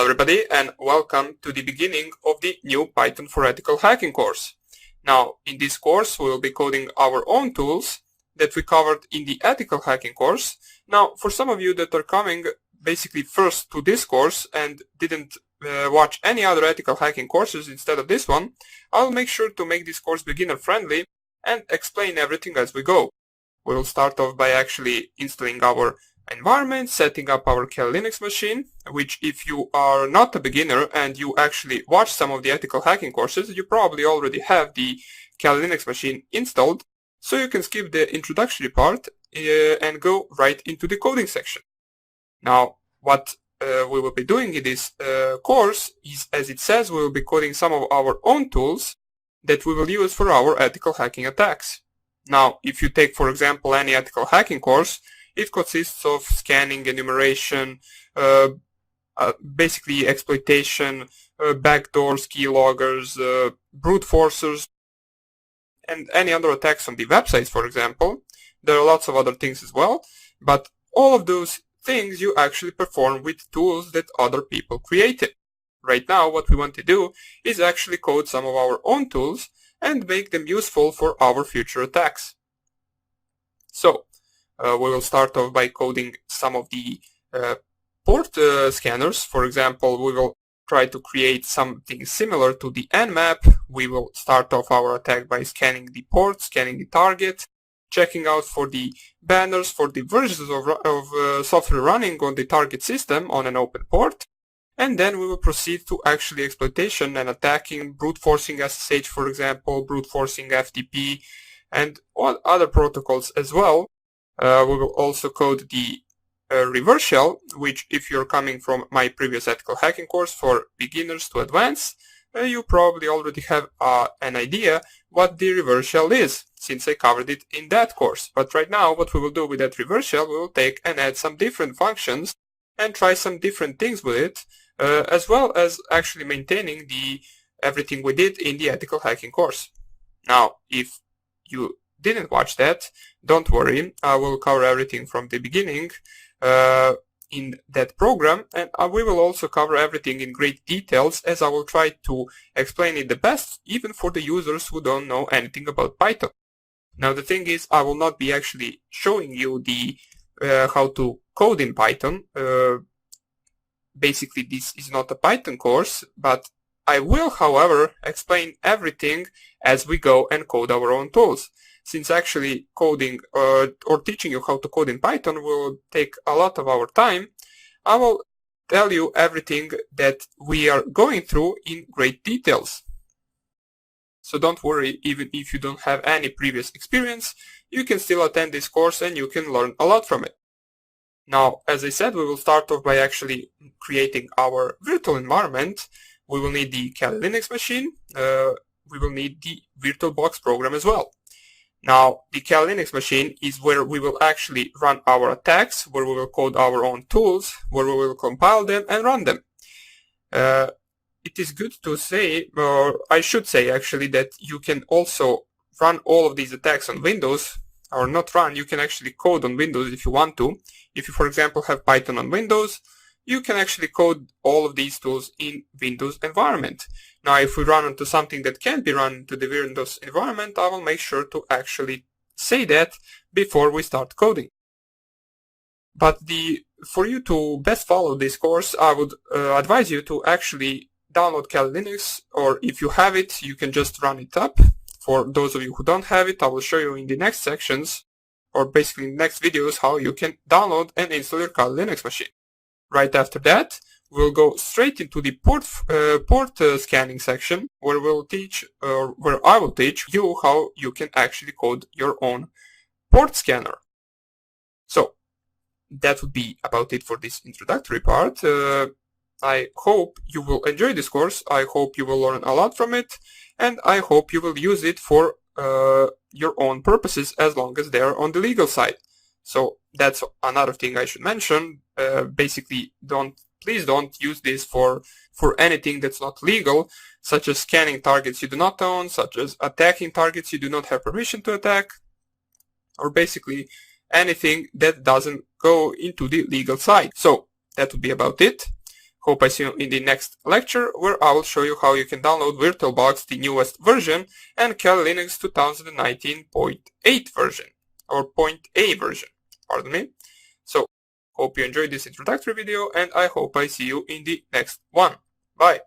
everybody, and welcome to the beginning of the new Python for Ethical Hacking course. Now, in this course, we will be coding our own tools that we covered in the Ethical Hacking course. Now, for some of you that are coming basically first to this course and didn't watch any other Ethical Hacking courses instead of this one, I'll make sure to make this course beginner friendly and explain everything as we go. We'll start off by actually installing our environment, setting up our Kali Linux machine, which if you are not a beginner and you actually watch some of the Ethical Hacking courses, you probably already have the Kali Linux machine installed, so you can skip the introductory part and go right into the coding section. Now, what we will be doing in this course is, as it says, we will be coding some of our own tools that we will use for our ethical hacking attacks. Now, if you take, for example, any ethical hacking course, it consists of scanning, enumeration, basically exploitation, backdoors, keyloggers, brute forcers, and any other attacks on the websites, for example. There are lots of other things as well, but all of those things you actually perform with tools that other people created. Right now, what we want to do is actually code some of our own tools and make them useful for our future attacks. So, we will start off by coding some of the port scanners. For example, we will try to create something similar to the Nmap. We will start off our attack by scanning the port, scanning the target, checking out for the banners for the versions of software running on the target system on an open port. And then we will proceed to actually exploitation and attacking, brute forcing SSH, for example, brute forcing FTP, and all other protocols as well. We will also code the reverse shell, which if you're coming from my previous ethical hacking course for beginners to advanced, you probably already have an idea what the reverse shell is, since I covered it in that course. But right now, what we will do with that reverse shell, we will take and add some different functions and try some different things with it, as well as actually maintaining everything we did in the ethical hacking course. Now, if you didn't watch that, don't worry, I will cover everything from the beginning in that program, and we will also cover everything in great details, as I will try to explain it the best even for the users who don't know anything about Python. Now the thing is, I will not be actually showing you the how to code in Python. Basically this is not a Python course, but I will, however, explain everything as we go and code our own tools. Since actually coding or teaching you how to code in Python will take a lot of our time, I will tell you everything that we are going through in great details. So don't worry, even if you don't have any previous experience, you can still attend this course and you can learn a lot from it. Now, as I said, we will start off by actually creating our virtual environment. We will need the Kali Linux machine. We will need the VirtualBox program as well. Now, the Kali Linux machine is where we will actually run our attacks, where we will code our own tools, where we will compile them and run them. It is good to say, or I should say actually, that you can also run all of these attacks on Windows, or not run, you can actually code on Windows if you want to. If you, for example, have Python on Windows, you can actually code all of these tools in Windows environment. Now, if we run into something that can't be run into the Windows environment, I will make sure to actually say that before we start coding. But for you to best follow this course, I would advise you to actually download Kali Linux, or if you have it, you can just run it up. For those of you who don't have it, I will show you in the next sections, or basically in the next videos, how you can download and install your Kali Linux machine. Right after that, we'll go straight into the port scanning section, where I will teach you how you can actually code your own port scanner. So that would be about it for this introductory part. I hope you will enjoy this course. I hope you will learn a lot from it, and I hope you will use it for your own purposes, as long as they are on the legal side. So that's another thing I should mention. Basically, please don't use this for anything that's not legal, such as scanning targets you do not own, such as attacking targets you do not have permission to attack, or basically anything that doesn't go into the legal side. So that would be about it. Hope I see you in the next lecture, where I will show you how you can download VirtualBox, the newest version, and Kali Linux 2019.8 version, or .a version, pardon me. So, hope you enjoyed this introductory video, and I hope I see you in the next one. Bye!